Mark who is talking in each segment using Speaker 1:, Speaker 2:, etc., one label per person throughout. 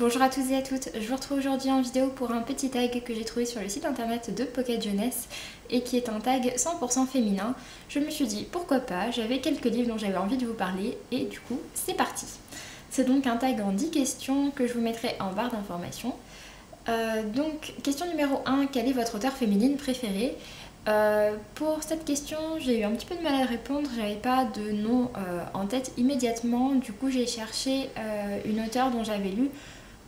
Speaker 1: Bonjour à tous et à toutes, je vous retrouve aujourd'hui en vidéo pour un petit tag que j'ai trouvé sur le site internet de Pocket Jeunesse et qui est un tag 100% féminin. Je me suis dit pourquoi pas, j'avais quelques livres dont j'avais envie de vous parler et du coup c'est parti. C'est donc un tag en 10 questions que je vous mettrai en barre d'informations. Donc question numéro 1, quelle est votre auteure féminine préférée? Pour cette question, j'ai eu un petit peu de mal à répondre, j'avais pas de nom en tête immédiatement, du coup j'ai cherché une auteure dont j'avais lu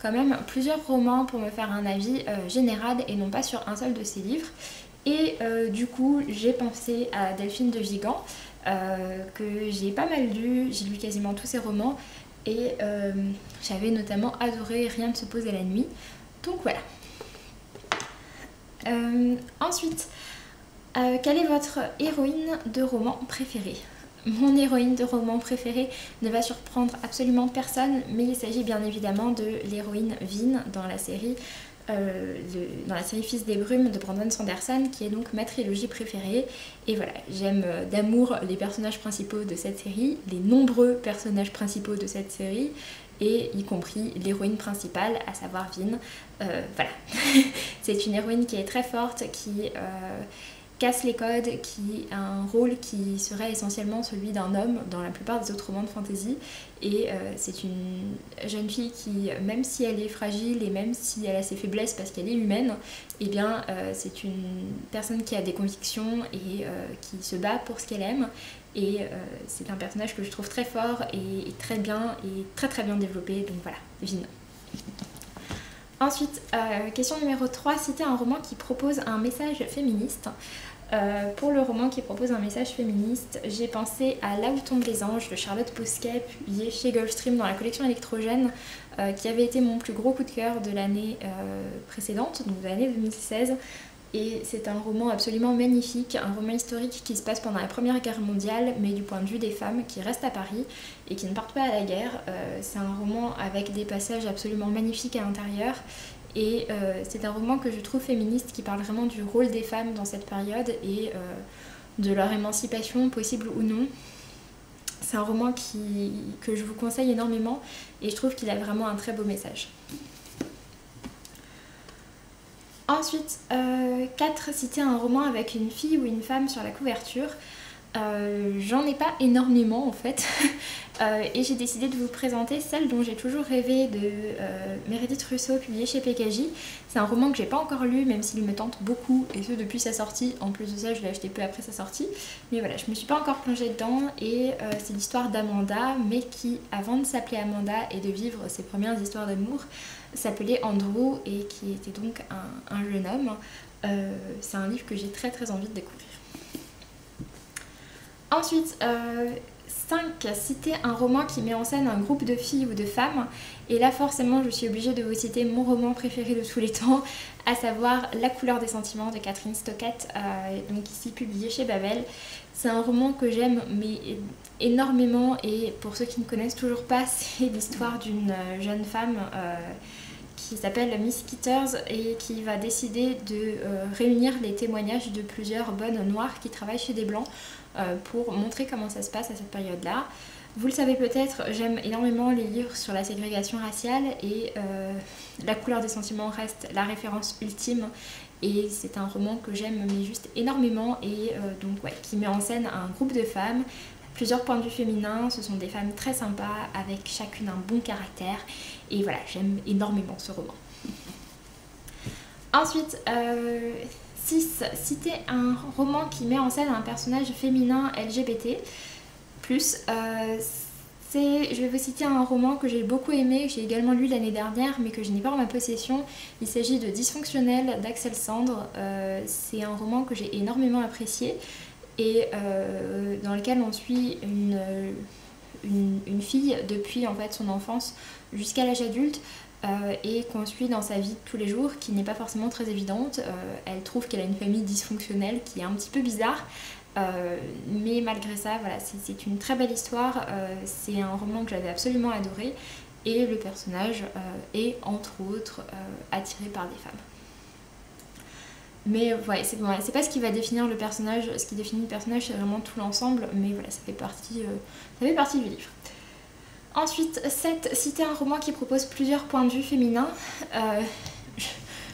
Speaker 1: quand même plusieurs romans pour me faire un avis général et non pas sur un seul de ses livres. Et du coup j'ai pensé à Delphine de Vigan que j'ai pas mal lu, j'ai lu quasiment tous ses romans et j'avais notamment adoré Rien ne se pose à la nuit. Donc voilà. Ensuite, quelle est votre héroïne de roman préférée? Mon héroïne de roman préférée ne va surprendre absolument personne, mais il s'agit bien évidemment de l'héroïne Vin dans la série Fils des Brumes de Brandon Sanderson, qui est donc ma trilogie préférée. Et voilà, j'aime d'amour les personnages principaux de cette série, les nombreux personnages principaux de cette série, et y compris l'héroïne principale, à savoir Vin. Voilà, c'est une héroïne qui est très forte, qui casse les codes, qui a un rôle qui serait essentiellement celui d'un homme dans la plupart des autres romans de fantasy. Et c'est une jeune fille qui, même si elle est fragile et même si elle a ses faiblesses parce qu'elle est humaine, eh bien c'est une personne qui a des convictions et qui se bat pour ce qu'elle aime. Et c'est un personnage que je trouve très fort et très bien et très bien développé. Donc voilà, Vin. Ensuite, question numéro 3, citer un roman qui propose un message féministe. Pour le roman qui propose un message féministe, j'ai pensé à Là où tombent les anges de Charlotte Bosquet, publié chez Gulfstream dans la collection Électrogène, qui avait été mon plus gros coup de cœur de l'année précédente, donc de l'année 2016. Et c'est un roman absolument magnifique, un roman historique qui se passe pendant la Première Guerre mondiale, mais du point de vue des femmes qui restent à Paris et qui ne partent pas à la guerre. C'est un roman avec des passages absolument magnifiques à l'intérieur. Et c'est un roman que je trouve féministe, qui parle vraiment du rôle des femmes dans cette période et de leur émancipation, possible ou non. C'est un roman que je vous conseille énormément et je trouve qu'il a vraiment un très beau message. Ensuite, 4, citer un roman avec une fille ou une femme sur la couverture. J'en ai pas énormément en fait et j'ai décidé de vous présenter celle dont j'ai toujours rêvé de Meredith Russo, publiée chez PKJ. C'est un roman que j'ai pas encore lu, même s'il me tente beaucoup, et ce depuis sa sortie. En plus de ça, je l'ai acheté peu après sa sortie, mais voilà, je me suis pas encore plongée dedans. Et c'est l'histoire d'Amanda, mais qui, avant de s'appeler Amanda et de vivre ses premières histoires d'amour, s'appelait Andrew et qui était donc un jeune homme. C'est un livre que j'ai très envie de découvrir. Ensuite, 5, citer un roman qui met en scène un groupe de filles ou de femmes. Et là forcément je suis obligée de vous citer mon roman préféré de tous les temps, à savoir La couleur des sentiments de Catherine Stockett, donc ici publié chez Babel. C'est un roman que j'aime mais énormément, et pour ceux qui ne connaissent toujours pas, c'est l'histoire d'une jeune femme qui s'appelle Miss Kitters et qui va décider de réunir les témoignages de plusieurs bonnes noires qui travaillent chez des blancs pour montrer comment ça se passe à cette période-là. Vous le savez peut-être, j'aime énormément les livres sur la ségrégation raciale et La couleur des sentiments reste la référence ultime, et c'est un roman que j'aime mais juste énormément, et donc ouais, qui met en scène un groupe de femmes, plusieurs points de vue féminins. Ce sont des femmes très sympas avec chacune un bon caractère, et voilà, j'aime énormément ce roman. Ensuite, 6, citer un roman qui met en scène un personnage féminin LGBT+. Je vais vous citer un roman que j'ai beaucoup aimé, que j'ai également lu l'année dernière mais que je n'ai pas en ma possession. Il s'agit de Dysfonctionnel d'Axel Sandre. C'est un roman que j'ai énormément apprécié et dans lequel on suit une fille depuis en fait son enfance jusqu'à l'âge adulte. Et qu'on suit dans sa vie de tous les jours, qui n'est pas forcément très évidente. Elle trouve qu'elle a une famille dysfonctionnelle qui est un petit peu bizarre, mais malgré ça, voilà, c'est une très belle histoire. C'est un roman que j'avais absolument adoré, et le personnage est entre autres attiré par des femmes. Mais ouais, c'est pas ce qui va définir le personnage. Ce qui définit le personnage, c'est vraiment tout l'ensemble, mais voilà, ça fait partie du livre. Ensuite, 7. Citer un roman qui propose plusieurs points de vue féminins.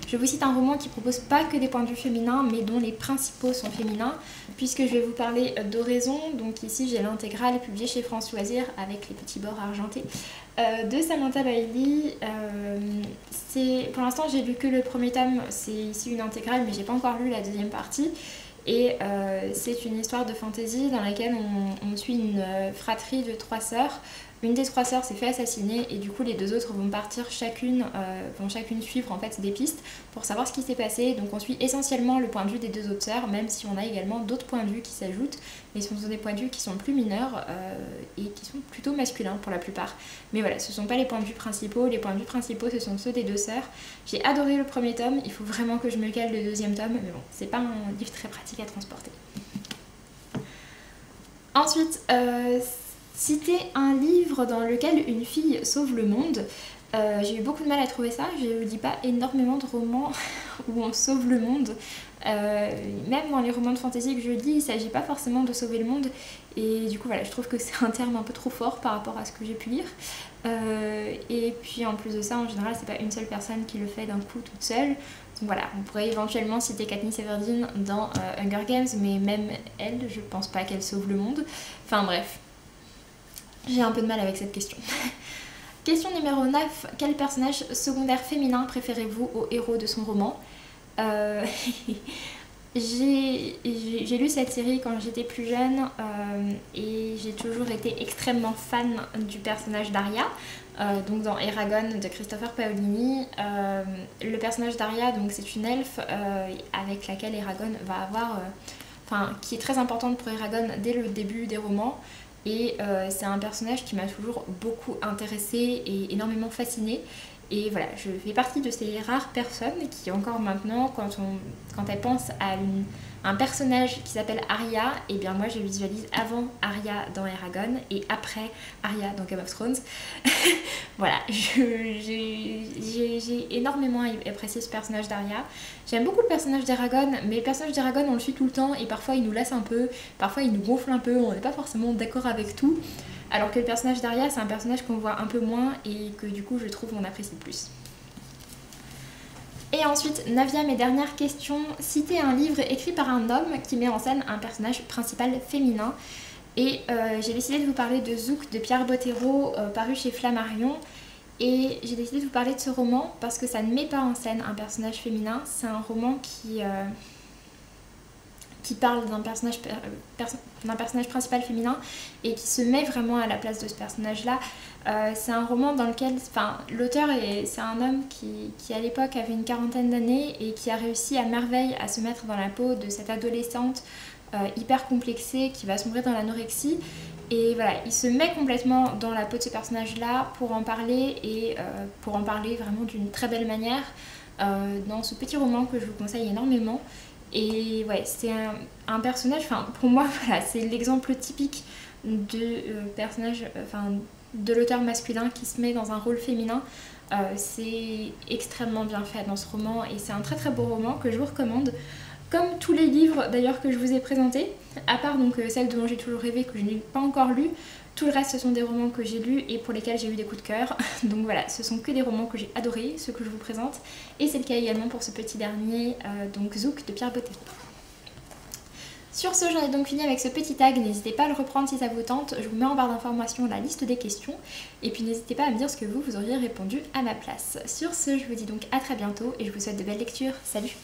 Speaker 1: Je vous cite un roman qui propose pas que des points de vue féminins, mais dont les principaux sont féminins, puisque je vais vous parler d'Oraison. Donc ici j'ai l'intégrale publiée chez France Loisirs avec les petits bords argentés de Samantha Bailey. Pour l'instant j'ai lu que le premier tome, c'est ici une intégrale, mais j'ai pas encore lu la deuxième partie. Et c'est une histoire de fantasy dans laquelle on suit une fratrie de 3 sœurs. Une des 3 sœurs s'est fait assassiner et du coup les 2 autres vont partir chacune suivre en fait des pistes pour savoir ce qui s'est passé. Donc on suit essentiellement le point de vue des 2 autres sœurs, même si on a également d'autres points de vue qui s'ajoutent, mais ce sont des points de vue qui sont plus mineurs et qui sont plutôt masculins pour la plupart. Mais voilà, ce ne sont pas les points de vue principaux, les points de vue principaux ce sont ceux des 2 sœurs. J'ai adoré le premier tome, il faut vraiment que je me cale le deuxième tome, mais bon, c'est pas un livre très pratique à transporter. Ensuite, citer un livre dans lequel une fille sauve le monde. J'ai eu beaucoup de mal à trouver ça, je ne lis pas énormément de romans où on sauve le monde. Même dans les romans de fantasy que je lis, il ne s'agit pas forcément de sauver le monde. Et du coup voilà, je trouve que c'est un terme un peu trop fort par rapport à ce que j'ai pu lire. Et puis en plus de ça, en général, c'est pas une seule personne qui le fait d'un coup toute seule. Donc voilà, on pourrait éventuellement citer Katniss Everdeen dans Hunger Games, mais même elle, je pense pas qu'elle sauve le monde. Enfin bref. J'ai un peu de mal avec cette question. Question numéro 9. Quel personnage secondaire féminin préférez-vous au héros de son roman? J'ai lu cette série quand j'étais plus jeune et j'ai toujours été extrêmement fan du personnage d'Arya. Donc dans Eragon de Christopher Paolini. Le personnage d'Arya, donc c'est une elfe avec laquelle Eragon va avoir... qui est très importante pour Eragon dès le début des romans. Et c'est un personnage qui m'a toujours beaucoup intéressée et énormément fascinée. Et voilà, je fais partie de ces rares personnes qui encore maintenant, quand elles pensent à un personnage qui s'appelle Arya, et bien moi je visualise avant Arya dans Eragon et après Arya dans Game of Thrones. Voilà, j'ai énormément apprécié ce personnage d'Arya. J'aime beaucoup le personnage d'Eragon, mais le personnage d'Eragon on le suit tout le temps et parfois il nous lasse un peu, parfois il nous gonfle un peu, on n'est pas forcément d'accord avec tout. Alors que le personnage d'Arya, c'est un personnage qu'on voit un peu moins et que du coup je trouve on apprécie plus. Et ensuite, 9e et dernière question, citer un livre écrit par un homme qui met en scène un personnage principal féminin. Et j'ai décidé de vous parler de Zouk de Pierre Bottero, paru chez Flammarion. Et j'ai décidé de vous parler de ce roman parce que ça ne met pas en scène un personnage féminin. C'est un roman qui parle d'un personnage principal féminin et qui se met vraiment à la place de ce personnage-là. C'est un roman dans lequel, l'auteur c'est un homme qui à l'époque avait une 40aine d'années et qui a réussi à merveille à se mettre dans la peau de cette adolescente hyper complexée qui va sombrer dans l'anorexie. Et voilà, il se met complètement dans la peau de ce personnage-là pour en parler et pour en parler vraiment d'une très belle manière dans ce petit roman que je vous conseille énormément. Et ouais, c'est un personnage, pour moi, voilà, c'est l'exemple typique de personnage, de l'auteur masculin qui se met dans un rôle féminin. C'est extrêmement bien fait dans ce roman et c'est un très très beau roman que je vous recommande. Comme tous les livres d'ailleurs que je vous ai présentés, à part donc celle dont j'ai toujours rêvé que je n'ai pas encore lu, tout le reste ce sont des romans que j'ai lus et pour lesquels j'ai eu des coups de cœur. Donc voilà, ce sont que des romans que j'ai adorés, ceux que je vous présente. Et c'est le cas également pour ce petit dernier, donc Zouk de Pierre Bottero. Sur ce, j'en ai donc fini avec ce petit tag, n'hésitez pas à le reprendre si ça vous tente, je vous mets en barre d'informations la liste des questions, et puis n'hésitez pas à me dire ce que vous auriez répondu à ma place. Sur ce, je vous dis donc à très bientôt, et je vous souhaite de belles lectures, salut!